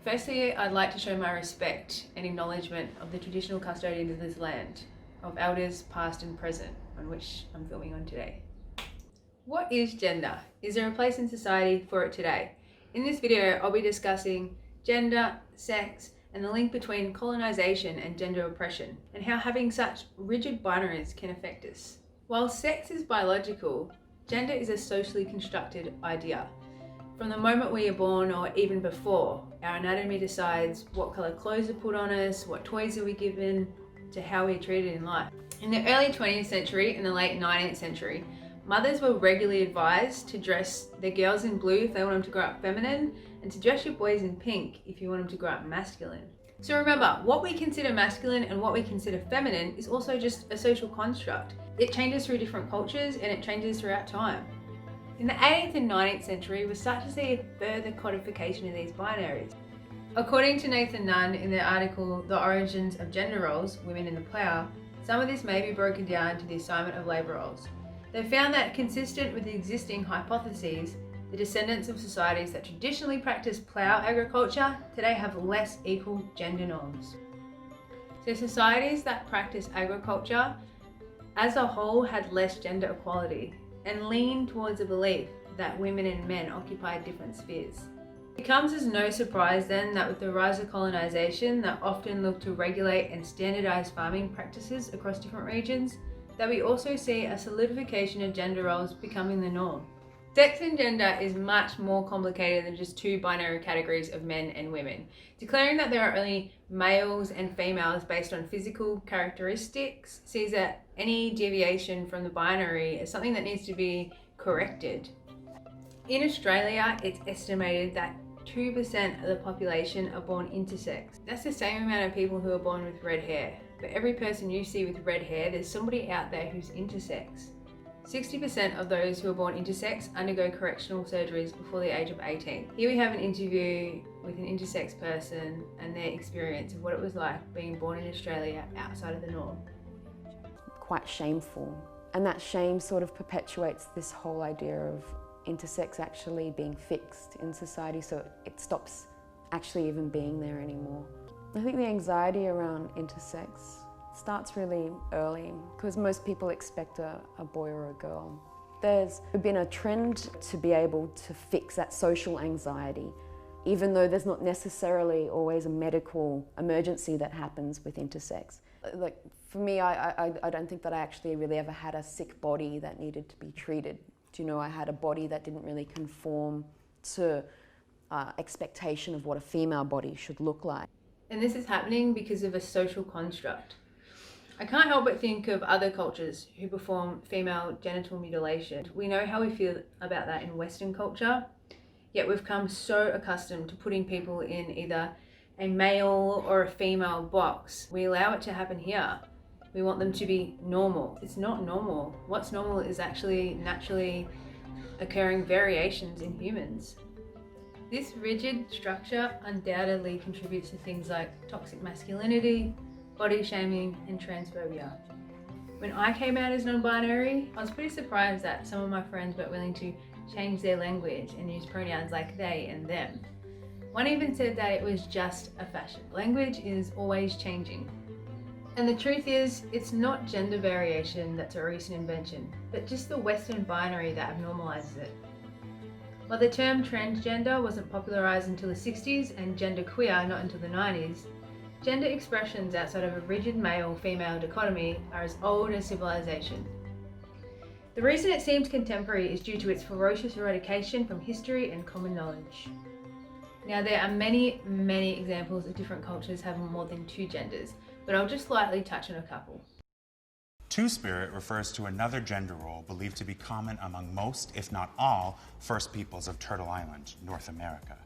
Firstly, I'd like to show my respect and acknowledgement of the traditional custodians of this land, of elders past and present, on which I'm filming on today. What is gender? Is there a place in society for it today? In this video, I'll be discussing gender, sex, and the link between colonization and gender oppression, and how having such rigid binaries can affect us. While sex is biological, gender is a socially constructed idea. From the moment we are born, or even before, our anatomy decides what colour clothes are put on us, what toys are we given, to how we're treated in life. In the early 20th century and the late 19th century, mothers were regularly advised to dress their girls in blue if they want them to grow up feminine, and to dress your boys in pink if you want them to grow up masculine. So remember, what we consider masculine and what we consider feminine is also just a social construct. It changes through different cultures and it changes throughout time. In the 18th and 19th century, we start to see a further codification of these binaries. According to Nathan Nunn in their article, The Origins of Gender Roles, Women in the Plough, some of this may be broken down to the assignment of labour roles. They found that, consistent with the existing hypotheses, the descendants of societies that traditionally practiced plough agriculture today have less equal gender norms. So societies that practice agriculture as a whole had less gender equality, and lean towards a belief that women and men occupy different spheres. It comes as no surprise then that with the rise of colonization that often looked to regulate and standardize farming practices across different regions, that we also see a solidification of gender roles becoming the norm. Sex and gender is much more complicated than just two binary categories of men and women. Declaring that there are only males and females based on physical characteristics sees that any deviation from the binary is something that needs to be corrected. In Australia, it's estimated that 2% of the population are born intersex. That's the same amount of people who are born with red hair. For every person you see with red hair, there's somebody out there who's intersex. 60% of those who are born intersex undergo correctional surgeries before the age of 18. Here we have an interview with an intersex person and their experience of what it was like being born in Australia outside of the norm. Quite shameful, and that shame sort of perpetuates this whole idea of intersex actually being fixed in society, so it stops actually even being there anymore. I think the anxiety around intersex starts really early because most people expect a boy or a girl. There's been a trend to be able to fix that social anxiety, even though there's not necessarily always a medical emergency that happens with intersex. Like for me, I don't think that I actually really ever had a sick body that needed to be treated. You know, I had a body that didn't really conform to expectation of what a female body should look like. And this is happening because of a social construct. I can't help but think of other cultures who perform female genital mutilation. We know how we feel about that in Western culture, yet we've come so accustomed to putting people in either a male or a female box. We allow it to happen here. We want them to be normal. It's not normal. What's normal is actually naturally occurring variations in humans. This rigid structure undoubtedly contributes to things like toxic masculinity, body shaming, and transphobia. When I came out as non-binary, I was pretty surprised that some of my friends were willing to change their language and use pronouns like they and them. One even said that it was just a fashion. Language is always changing. And the truth is, it's not gender variation that's a recent invention, but just the Western binary that abnormalizes it. While the term transgender wasn't popularized until the 60s and genderqueer not until the 90s, gender expressions outside of a rigid male-female dichotomy are as old as civilization. The reason it seems contemporary is due to its ferocious eradication from history and common knowledge. Now, there are many examples of different cultures having more than two genders, but I'll just lightly touch on a couple. Two-spirit refers to another gender role believed to be common among most, if not all, First Peoples of Turtle Island, North America.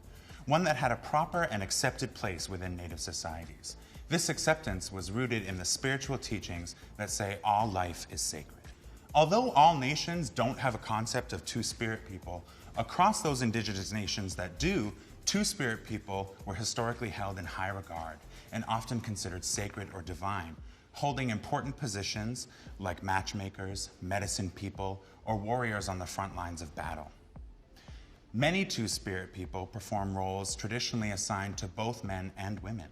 One that had a proper and accepted place within Native societies. This acceptance was rooted in the spiritual teachings that say all life is sacred. Although all nations don't have a concept of two-spirit people, across those indigenous nations that do, two-spirit people were historically held in high regard and often considered sacred or divine, holding important positions like matchmakers, medicine people, or warriors on the front lines of battle. Many Two-Spirit people perform roles traditionally assigned to both men and women.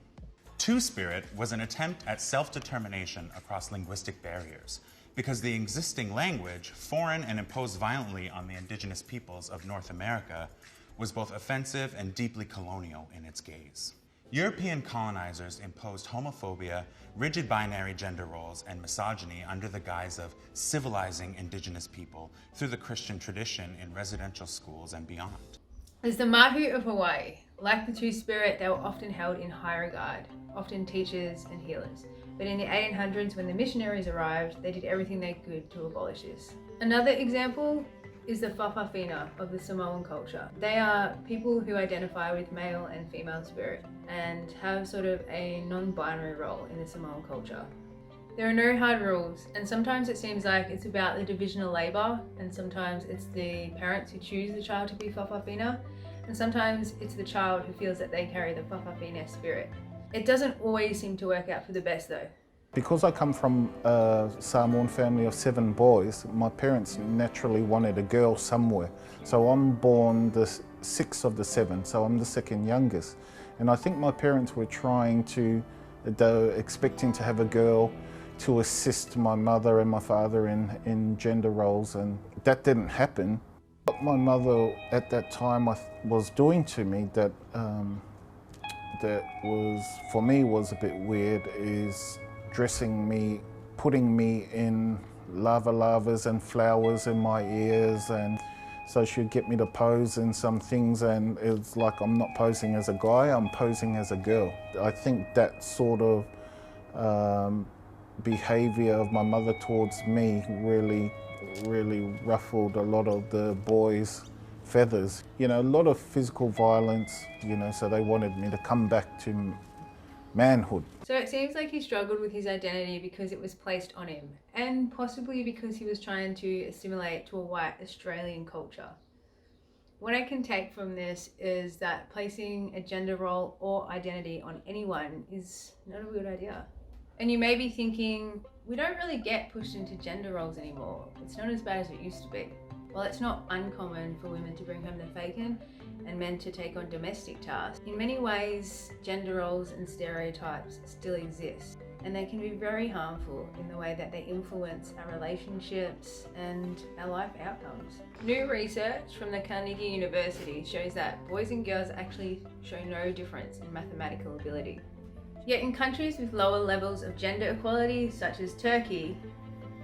Two-Spirit was an attempt at self-determination across linguistic barriers, because the existing language, foreign and imposed violently on the Indigenous peoples of North America, was both offensive and deeply colonial in its gaze. European colonizers imposed homophobia, rigid binary gender roles, and misogyny under the guise of civilizing Indigenous people through the Christian tradition in residential schools and beyond. As the Mahu of Hawaii, like the Two-Spirit, they were often held in high regard, often teachers and healers. But in the 1800s, when the missionaries arrived, they did everything they could to abolish this. Another example is the Whawhawhina of the Samoan culture. They are people who identify with male and female spirit and have sort of a non-binary role in the Samoan culture. There are no hard rules, and sometimes it seems like it's about the division of labour, and sometimes it's the parents who choose the child to be Whawhawhina, and sometimes it's the child who feels that they carry the Whawhawhina spirit. It doesn't always seem to work out for the best though. Because I come from a Samoan family of 7 boys, my parents naturally wanted a girl somewhere. So I'm born the 6th of the 7, so I'm the second youngest. And I think my parents were trying to, they were expecting to have a girl to assist my mother and my father in gender roles, and that didn't happen. What my mother at that time was doing to me that was, for me, was a bit weird, is dressing me, putting me in lavas and flowers in my ears, and so she'd get me to pose in some things, and it's like I'm not posing as a guy, I'm posing as a girl. I think that sort of behaviour of my mother towards me really ruffled a lot of the boys' feathers. You know, a lot of physical violence, you know, so they wanted me to come back to manhood. So it seems like he struggled with his identity because it was placed on him, and possibly because he was trying to assimilate to a white Australian culture. What I can take from this is that placing a gender role or identity on anyone is not a good idea. And you may be thinking, we don't really get pushed into gender roles anymore. It's not as bad as it used to be. Well, it's not uncommon for women to bring home the bacon and men to take on domestic tasks. In many ways, gender roles and stereotypes still exist, and they can be very harmful in the way that they influence our relationships and our life outcomes. New research from the Carnegie University shows that boys and girls actually show no difference in mathematical ability. Yet in countries with lower levels of gender equality, such as Turkey,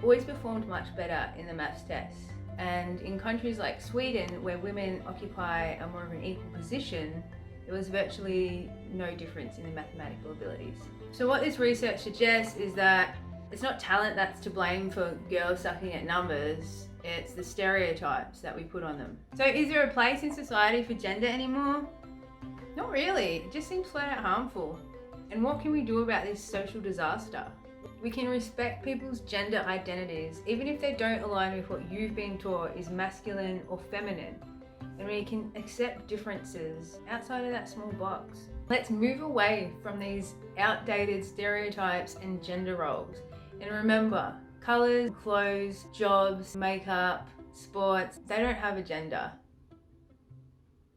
boys performed much better in the maths tests. And in countries like Sweden, where women occupy a more of an equal position, there was virtually no difference in the mathematical abilities. So what this research suggests is that it's not talent that's to blame for girls sucking at numbers, it's the stereotypes that we put on them. So is there a place in society for gender anymore? Not really, it just seems flat out harmful. And what can we do about this social disaster? We can respect people's gender identities, even if they don't align with what you've been taught is masculine or feminine. And we can accept differences outside of that small box. Let's move away from these outdated stereotypes and gender roles. And remember, colours, clothes, jobs, makeup, sports, they don't have a gender.